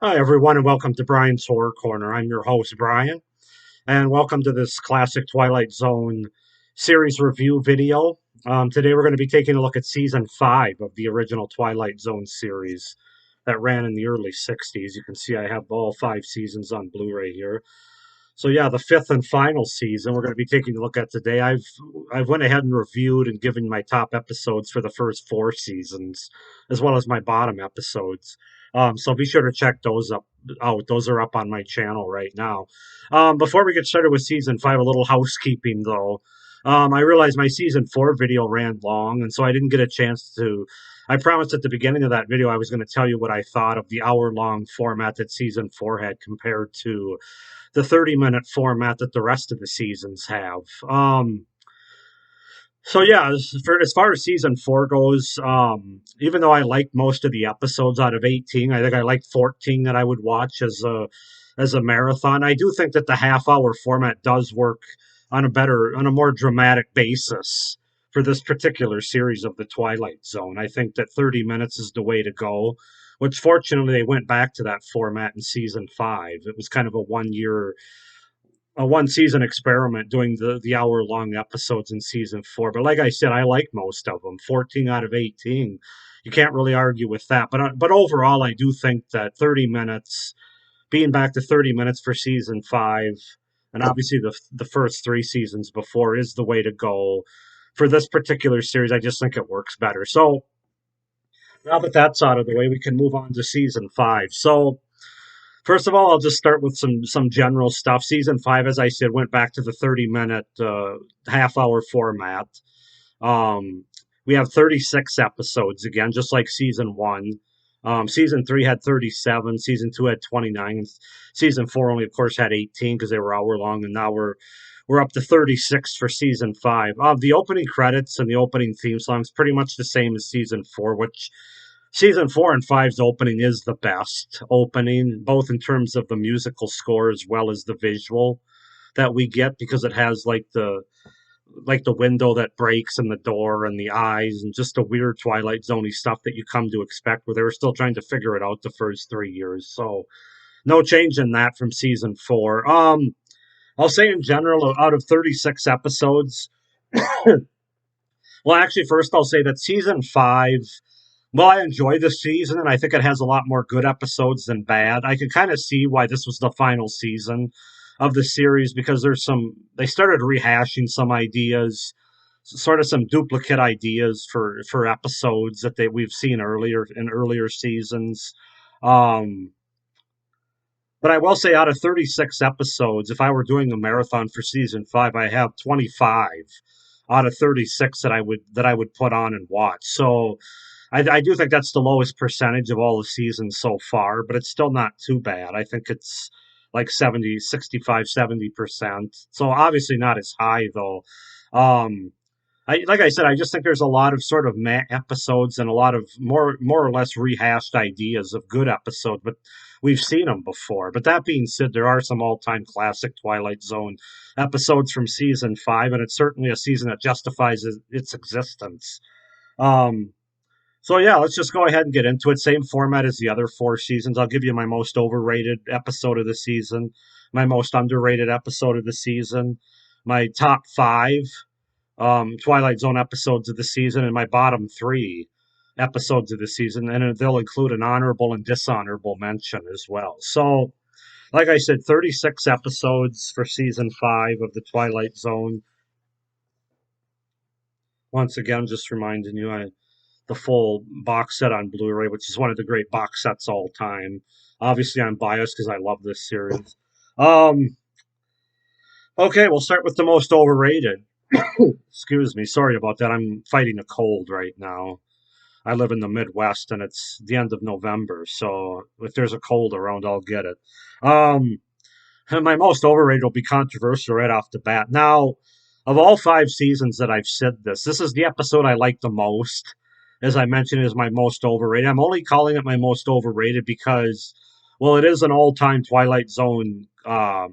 Hi, everyone, and welcome to Brian's Horror Corner. I'm your host, Brian, and welcome to this Classic Twilight Zone Series review video. Today, we're going to be taking a look at Season 5 of the original Twilight Zone series that ran in the early 60s. You can see I have all 5 seasons on Blu ray here. So, yeah, the fifth and final season we're going to be taking a look at today. I've went ahead and reviewed and given my top episodes for the first 4 seasons, as well as my bottom episodes. So be sure to check those out. Those are up on my channel right now. Before we get started with season 5, a little housekeeping though. I realized my season 4 video ran long, and so I didn't get a chance to. I promised at the beginning of that video I was going to tell you what I thought of the hour-long format that season 4 had compared to the 30-minute format that the rest of the seasons have. So yeah, as far as season 4 goes, even though I liked most of the episodes out of 18, I think I liked 14 that I would watch as a marathon. I do think that the half-hour format does work on a more dramatic basis for this particular series of the Twilight Zone. I think that 30 minutes is the way to go, which fortunately they went back to that format in season 5. It was kind of a 1 season experiment doing the hour long episodes in season 4. But like I said, I like most of them. 14 out of 18, you can't really argue with that. But overall, I do think that 30 minutes, being back to 30 minutes for season 5, and obviously the first 3 seasons before is the way to go for this particular series. I just think it works better. So now that that's out of the way, we can move on to season 5. So first of all, I'll just start with some general stuff. Season 5, as I said, went back to the 30-minute half-hour format. Um, we have 36 episodes again, just like season 1. Season 3 had 37, season 2 had 29, and season 4 only, of course, had 18 because they were hour long, and now we're up to 36 for season 5. The opening credits and the opening theme songs pretty much the same as season 4, which season 4 and five's opening is the best opening, both in terms of the musical score as well as the visual that we get, because it has like the window that breaks and the door and the eyes and just the weird Twilight Zoney stuff that you come to expect, where they were still trying to figure it out the first 3 years. So no change in that from season 4. I'll say in general, out of 36 episodes, well, actually, first I'll say that season 5, well, I enjoy this season, and I think it has a lot more good episodes than bad. I can kind of see why this was the final season of the series, because they started rehashing some ideas, sort of some duplicate ideas for episodes that we've seen earlier in earlier seasons. Um, but I will say, out of 36 episodes, if I were doing a marathon for season 5, I have 25 out of 36 that I would put on and watch. So I do think that's the lowest percentage of all the seasons so far, but it's still not too bad. I think it's like 70, 65, 70%. So obviously not as high though. Like I said, I just think there's a lot of sort of episodes and a lot of more or less rehashed ideas of good episodes, but we've seen them before. But that being said, there are some all-time classic Twilight Zone episodes from season 5, and it's certainly a season that justifies its existence. Um, so yeah, let's just go ahead and get into it. Same format as the other 4 seasons. I'll give you my most overrated episode of the season, my most underrated episode of the season, my top 5 Twilight Zone episodes of the season, and my bottom 3 episodes of the season, and they'll include an honorable and dishonorable mention as well. So, like I said, 36 episodes for season 5 of the Twilight Zone. Once again, just reminding you, the full box set on Blu-ray, which is one of the great box sets all time. Obviously, I'm biased because I love this series. Um, okay, we'll start with the most overrated. Excuse me, sorry about that. I'm fighting a cold right now. I live in the Midwest, and it's the end of November, so if there's a cold around, I'll get it. Um, and my most overrated will be controversial right off the bat. Now, of all 5 seasons that I've said this is the episode I like the most. As I mentioned, is my most overrated. I'm only calling it my most overrated because, well, it is an all-time Twilight Zone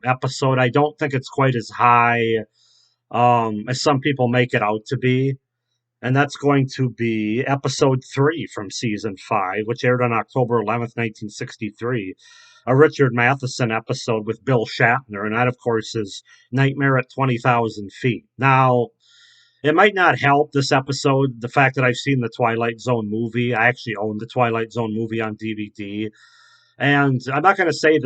episode. I don't think it's quite as high as some people make it out to be. and that's going to be episode 3 from season 5, which aired on October 11th, 1963. A Richard Matheson episode with Bill Shatner, and that, of course, is Nightmare at 20,000 Feet. Now, it might not help this episode, the fact that I've seen the Twilight Zone movie. I actually own the Twilight Zone movie on DVD. And I'm not going to say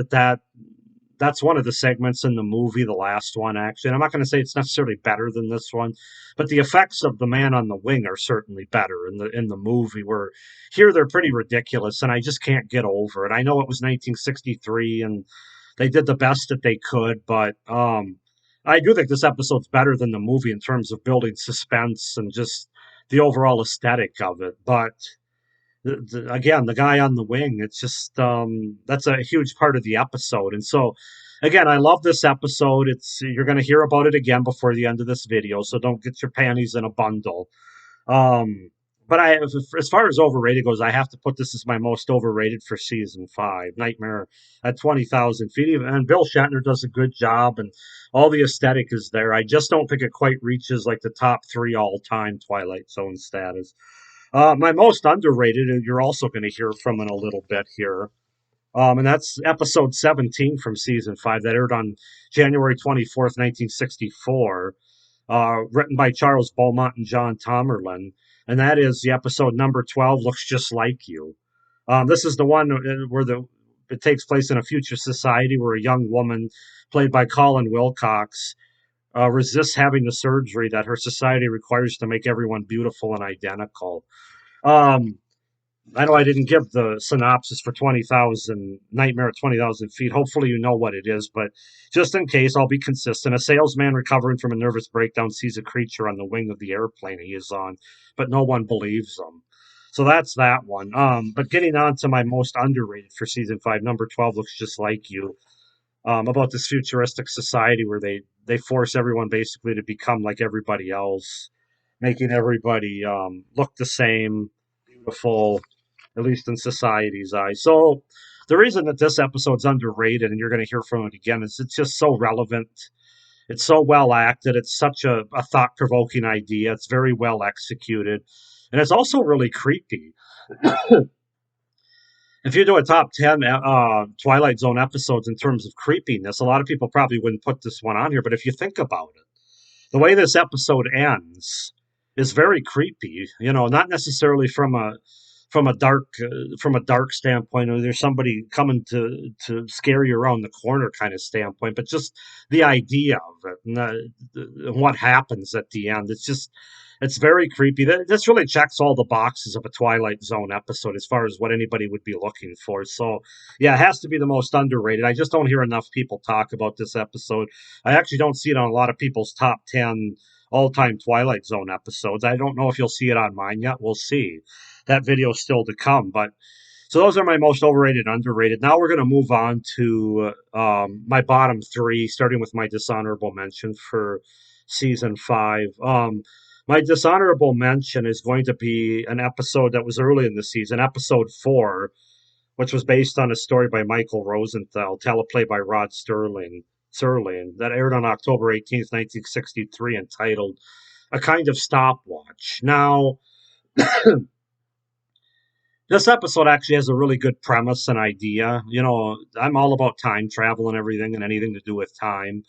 that's one of the segments in the movie, the last one, actually. And I'm not going to say it's necessarily better than this one, but the effects of the man on the wing are certainly better in the movie. Where here they're pretty ridiculous, and I just can't get over it. I know it was 1963, and they did the best that they could, but I do think this episode's better than the movie in terms of building suspense and just the overall aesthetic of it. But again, the guy on the wing, it's just that's a huge part of the episode. And so again, I love this episode. It's You're going to hear about it again before the end of this video, so don't get your panties in a bundle. um but as far as overrated goes, I have to put this as my most overrated for season 5, Nightmare at 20,000 Feet. And Bill Shatner does a good job, and all the aesthetic is there. I just don't think it quite reaches like the top 3 all-time Twilight Zone status. My most underrated, and you're also going to hear from in a little bit here, and that's episode 17 from season 5 that aired on January 24th, 1964, written by Charles Beaumont and John Tomerlin. And that is the episode number 12, Looks Just Like You. This is the one where it takes place in a future society where a young woman, played by Colin Wilcox, resists having the surgery that her society requires to make everyone beautiful and identical. Um, I know I didn't give the synopsis for 20,000 Nightmare at 20,000 Feet. Hopefully you know what it is, but just in case, I'll be consistent. A salesman recovering from a nervous breakdown sees a creature on the wing of the airplane he is on, but no one believes him. So that's that one. But getting on to my most underrated for season 5, number 12, Looks Just Like You. About this futuristic society where they force everyone basically to become like everybody else, making everybody look the same, beautiful, at least in society's eyes. So the reason that this episode's underrated, and you're going to hear from it again, is it's just so relevant. It's so well acted. It's such a thought provoking idea. It's very well executed. And it's also really creepy. If you do a top 10 Twilight Zone episodes in terms of creepiness, a lot of people probably wouldn't put this one on here. But if you think about it, the way this episode ends is very creepy. Not necessarily from a dark standpoint, or there's somebody coming to scare you around the corner kind of standpoint, but just the idea of it and what happens at the end. It's very creepy. This really checks all the boxes of a Twilight Zone episode as far as what anybody would be looking for. So, yeah, it has to be the most underrated. I just don't hear enough people talk about this episode. I actually don't see it on a lot of people's top 10 all-time Twilight Zone episodes. I don't know if you'll see it on mine yet. We'll see. That video's still to come. But so those are my most overrated and underrated. Now we're going to move on to my bottom 3, starting with my dishonorable mention for season 5. My dishonorable mention is going to be an episode that was early in the season, episode 4, which was based on a story by Michael Rosenthal, teleplay by Rod Serling, that aired on October 18th, 1963, entitled A Kind of Stopwatch. Now, this episode actually has a really good premise and idea. I'm all about time travel and everything and anything to do with time.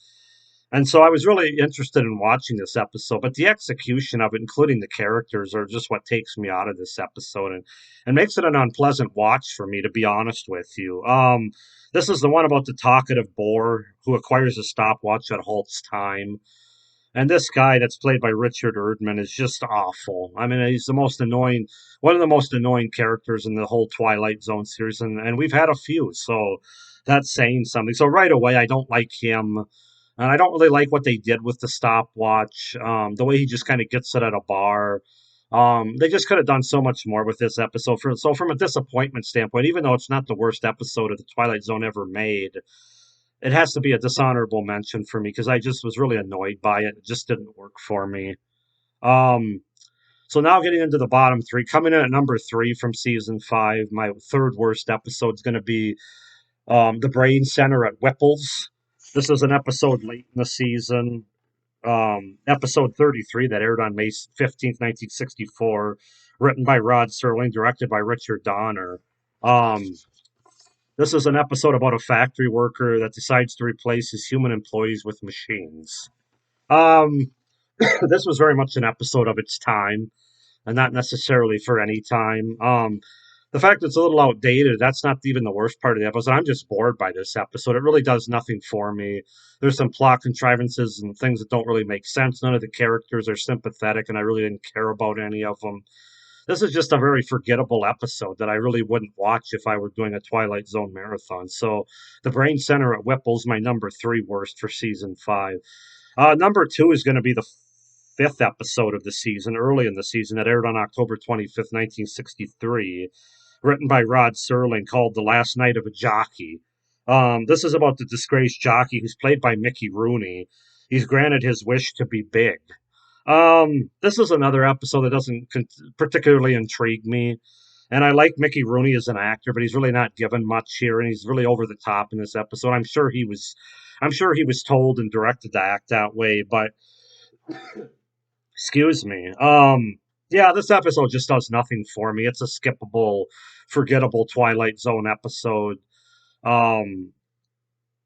And so I was really interested in watching this episode, but the execution of it, including the characters, are just what takes me out of this episode and makes it an unpleasant watch for me, to be honest with you. This is the one about the talkative boar who acquires a stopwatch that halts time. And this guy that's played by Richard Erdman is just awful. I mean, he's one of the most annoying characters in the whole Twilight Zone series, and we've had a few, so that's saying something. So right away, I don't like him. And I don't really like what they did with the stopwatch. The way he just kind of gets it at a bar. They just could have done so much more with this episode. So from a disappointment standpoint, even though it's not the worst episode of the Twilight Zone ever made, it has to be a dishonorable mention for me because I just was really annoyed by it. It just didn't work for me. Um, so now getting into the bottom 3, coming in at number 3 from season 5, my third worst episode is going to be the Brain Center at Whipple's. This is an episode late in the season. episode 33 that aired on May 15th, 1964, written by Rod Serling, directed by Richard Donner. Um, this is an episode about a factory worker that decides to replace his human employees with machines. Um, this was very much an episode of its time, and not necessarily for any time. The fact that it's a little outdated, that's not even the worst part of the episode. I'm just bored by this episode. It really does nothing for me. There's some plot contrivances and things that don't really make sense. None of the characters are sympathetic, and I really didn't care about any of them. This is just a very forgettable episode that I really wouldn't watch if I were doing a Twilight Zone marathon. So, The Brain Center at Whipple's my number three worst for season five. Number two is going to be the fifth episode of the season, early in the season, that aired on October 25th, 1963, written by Rod Serling, called The Last Night of a Jockey. This is about the disgraced jockey who's played by Mickey Rooney. He's granted his wish to be big. This is another episode that doesn't particularly intrigue me. And I like Mickey Rooney as an actor, but he's really not given much here, and he's really over the top in this episode. I'm sure he was told and directed to act that way, but excuse me. Yeah, this episode just does nothing for me. It's a skippable, forgettable Twilight Zone episode. Um,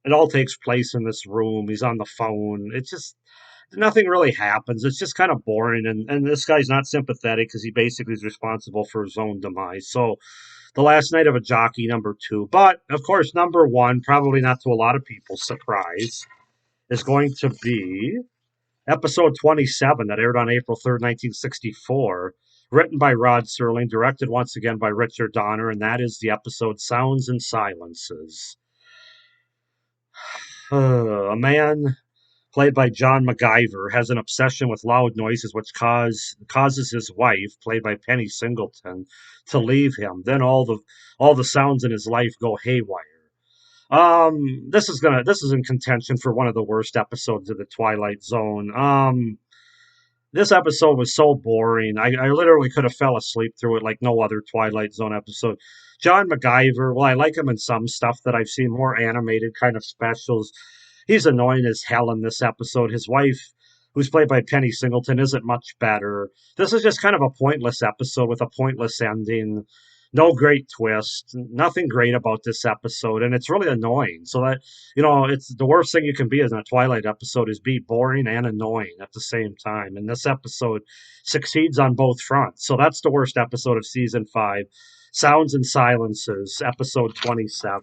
it all takes place in this room. He's on the phone. It's just nothing really happens. It's just kind of boring, and this guy's not sympathetic because he basically is responsible for his own demise. So, The Last Night of a Jockey, number two. But of course, number one, probably not to a lot of people's surprise, is going to be episode 27 that aired on April 3rd, 1964, written by Rod Serling, directed once again by Richard Donner, and that is the episode Sounds and Silences. A man played by John MacGyver has an obsession with loud noises which causes his wife, played by Penny Singleton, to leave him. Then all the sounds in his life go haywire. This is in contention for one of the worst episodes of the Twilight Zone. This episode was so boring. I literally could have fell asleep through it like no other Twilight Zone episode. John MacGyver, well, I like him in some stuff that I've seen, more animated kind of specials. He's annoying as hell in this episode. His wife, who's played by Penny Singleton, isn't much better. This is just kind of a pointless episode with a pointless ending. No great twist. Nothing great about this episode, and it's really annoying. So that it's the worst thing you can be in a Twilight episode is be boring and annoying at the same time. And this episode succeeds on both fronts. So that's the worst episode of season five. Sounds and Silences, episode 27.